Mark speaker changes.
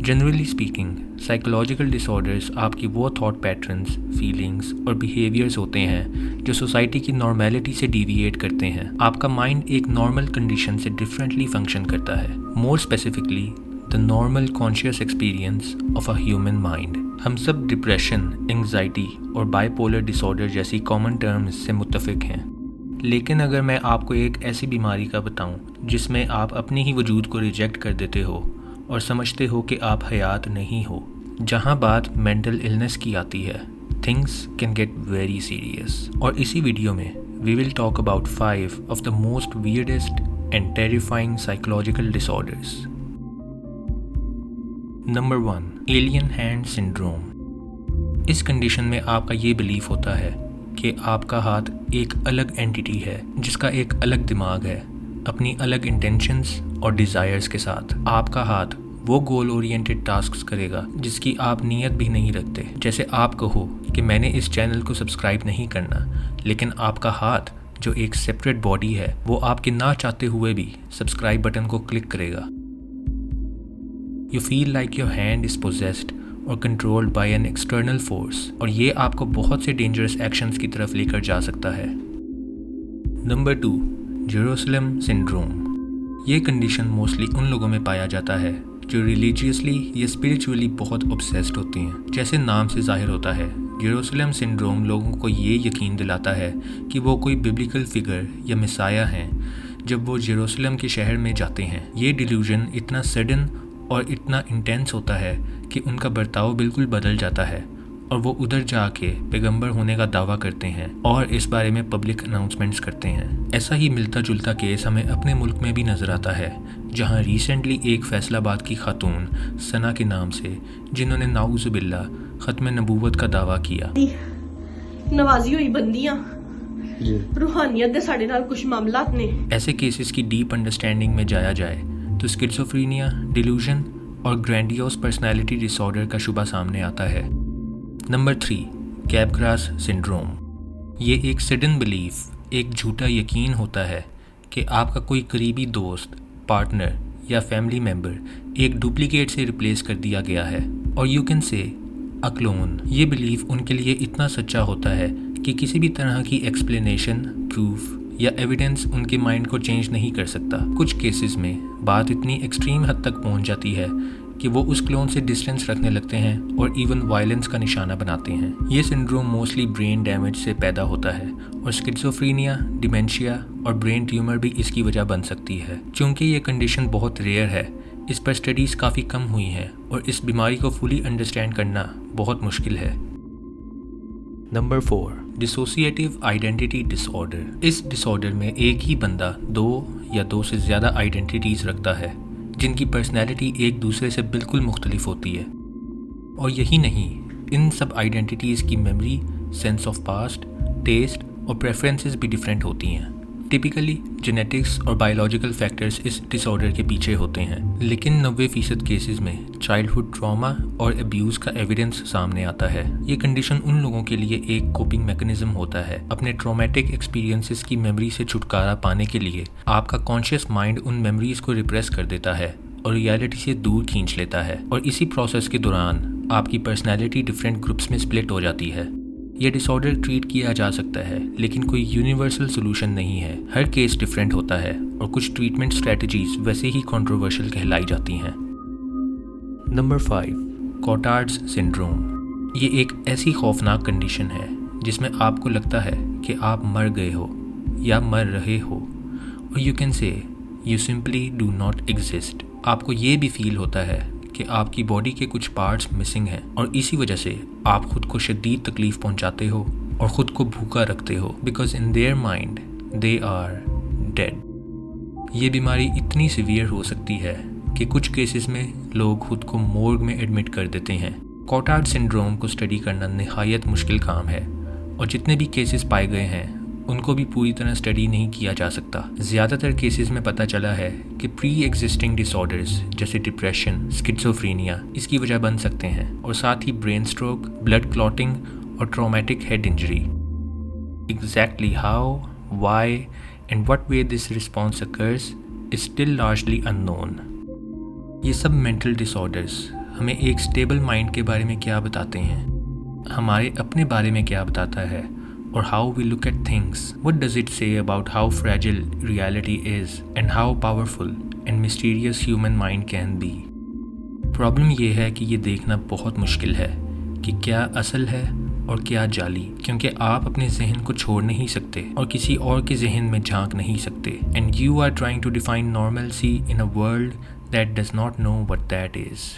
Speaker 1: Generally speaking, psychological disorders आपकी वो thought patterns, feelings और बिहेवियर्स होते हैं जो सोसाइटी की नॉर्मेलिटी से डिविएट करते हैं। आपका माइंड एक नॉर्मल कंडीशन से डिफरेंटली फंक्शन करता है, more specifically the normal conscious experience of a human mind. हम सब डिप्रेशन, एंग्जाइटी और बाइपोलर डिसऑर्डर जैसी कॉमन टर्म्स से मुत्तफिक हैं। लेकिन अगर मैं आपको एक ऐसी बीमारी का बताऊं जिसमें आप अपने ही वजूद को रिजेक्ट कर देते हो और समझते हो कि आप हयात नहीं हो, जहां बात मेंटल इलनेस की आती है, things can get very serious. और इसी वीडियो में we will talk about 5 of the most weirdest and terrifying psychological disorders. Number 1, alien hand syndrome. इस कंडीशन में आपका ये बिलीफ होता है कि आपका हाथ एक अलग एंटिटी है जिसका एक अलग दिमाग है, अपनी अलग इंटेंशंस और डिज़ायर्स के साथ। आपका हाथ वो गोल ओरिएंटेड टास्क्स करेगा जिसकी आप नीयत भी नहीं रखते। जैसे आप कहो कि मैंने इस चैनल को सब्सक्राइब नहीं करना, लेकिन आपका हाथ जो एक सेपरेट बॉडी है वो आपके ना चाहते हुए भी सब्सक्राइब बटन को क्लिक करेगा। You feel like your hand is possessed और controlled by an external force, और ये आपको बहुत से डेंजरस एक्शंस की तरफ लेकर जा सकता है। Number 2, Jerusalem syndrome. ये कंडीशन मोस्टली उन लोगों में पाया जाता है जो रिलीजियसली या स्पिरिचुअली बहुत ऑब्सेस्ड होते हैं। जैसे नाम से जाहिर होता है, जेरूसलम सिंड्रोम लोगों को ये यकीन दिलाता है कि वो कोई बिब्लिकल फिगर या मिसाया हैं जब वो जेरूसलम के शहर में जाते हैं। ये डिल्यूजन इतना सडन और इतना इंटेंस होता है कि उनका बर्ताव बिल्कुल बदल जाता है और वो उधर जाके पैगंबर होने का दावा करते हैं और इस बारे में पब्लिक अनाउंसमेंट्स करते हैं। ऐसा ही मिलता जुलता केस हमें अपने मुल्क में भी नज़र आता है, जहां रिसेंटली एक फैसलाबाद की खातून सना के नाम से, जिन्होंने नाउज़ुबिल्ला ख़त्म नबूवत का दावा किया।
Speaker 2: नवाजी हुई बंदियां रूहानियत दे साडे नाल कुछ मामलात ने। ऐसे
Speaker 1: केसेस की डीप अंडरस्टैंडिंग में जाया जाए तो स्किज़ोफ्रेनिया, डिल्यूजन और ग्रैंडियोस पर्सनैलिटी डिसऑर्डर का शुबा सामने आता है। Number 3, Capgras syndrome. ये एक सडन बिलीफ, एक झूठा यकीन होता है कि आपका कोई करीबी दोस्त, पार्टनर या फैमिली मेम्बर एक डुप्लीकेट से रिप्लेस कर दिया गया है, और you can say a clone. ये बिलीफ उनके लिए इतना सच्चा होता है कि किसी भी तरह की एक्सप्लेनेशन, प्रूफ या एविडेंस उनके माइंड को चेंज नहीं कर सकता। कुछ केसेस में बात इतनी एक्सट्रीम हद तक पहुंच जाती है कि वो उस क्लोन से डिस्टेंस रखने लगते हैं और इवन वायलेंस का निशाना बनाते हैं। ये सिंड्रोम मोस्टली ब्रेन डैमेज से पैदा होता है, और स्किज़ोफ्रेनिया, डिमेंशिया और ब्रेन ट्यूमर भी इसकी वजह बन सकती है। चूँकि ये कंडीशन बहुत रेयर है, इस पर स्टडीज़ काफ़ी कम हुई हैं और इस बीमारी को फुली अंडरस्टैंड करना बहुत मुश्किल है। Number 4, dissociative identity disorder. इस डिसऑर्डर में एक ही बंदा 2 या 2 से ज़्यादा आइडेंटिटीज़ रखता है जिनकी पर्सनैलिटी एक दूसरे से बिल्कुल मुख्तलिफ होती है। और यही नहीं, इन सब आइडेंटिटीज़ की memory, sense of past, taste और प्रेफरेंसेस भी डिफरेंट होती हैं। टिपिकली जेनेटिक्स और बायोलॉजिकल फैक्टर्स इस डिसऑर्डर के पीछे होते हैं, लेकिन 90% केसेस में चाइल्डहुड ट्रॉमा और अब्यूज़ का एविडेंस सामने आता है। ये कंडीशन उन लोगों के लिए एक कोपिंग मैकेनिज्म होता है। अपने ट्रॉमेटिक एक्सपीरियंसेस की मेमोरी से छुटकारा पाने के लिए आपका कॉन्शियस माइंड उन मेमोरीज को रिप्रेस कर देता है और रियलिटी से दूर खींच लेता है, और इसी प्रोसेस के दौरान आपकी पर्सनैलिटी डिफरेंट ग्रुप्स में स्प्लिट हो जाती है। यह डिसऑर्डर ट्रीट किया जा सकता है, लेकिन कोई यूनिवर्सल सोल्यूशन नहीं है। हर केस डिफरेंट होता है और कुछ ट्रीटमेंट स्ट्रेटजीज वैसे ही कंट्रोवर्शियल कहलाई जाती हैं। Number 5, Cotard's syndrome. ये एक ऐसी खौफनाक कंडीशन है जिसमें आपको लगता है कि आप मर गए हो या मर रहे हो, और you can say you simply do not exist. आपको ये भी फील होता है कि आपकी बॉडी के कुछ पार्ट्स मिसिंग हैं, और इसी वजह से आप खुद को शदीद तकलीफ पहुंचाते हो और ख़ुद को भूखा रखते हो, because in their mind they are dead. ये बीमारी इतनी सीवियर हो सकती है कि कुछ केसेस में लोग खुद को मोर्ग में एडमिट कर देते हैं। कॉटार्ड सिंड्रोम को स्टडी करना निहायत मुश्किल काम है, और जितने भी केसेस पाए गए हैं उनको भी पूरी तरह स्टडी नहीं किया जा सकता। ज़्यादातर केसेस में पता चला है कि प्री एग्जिस्टिंग डिसऑर्डर्स जैसे डिप्रेशन, स्किज़ोफ्रेनिया इसकी वजह बन सकते हैं, और साथ ही ब्रेन स्ट्रोक, ब्लड क्लॉटिंग और traumatic head injury. Exactly how, why and what way this response occurs is still largely unknown. ये सब मेंटल डिसऑर्डर्स हमें एक स्टेबल माइंड के बारे में क्या बताते हैं, हमारे अपने बारे में क्या बताता है, और how we look at things. What does it say about how fragile reality is and how powerful and mysterious human mind can be. Problem ये है कि ये देखना बहुत मुश्किल है कि क्या असल है और क्या जाली, क्योंकि आप अपने जहन को छोड़ नहीं सकते और किसी और के जहन में झांक नहीं सकते. And you are trying to define normalcy in a world that does not know what that is.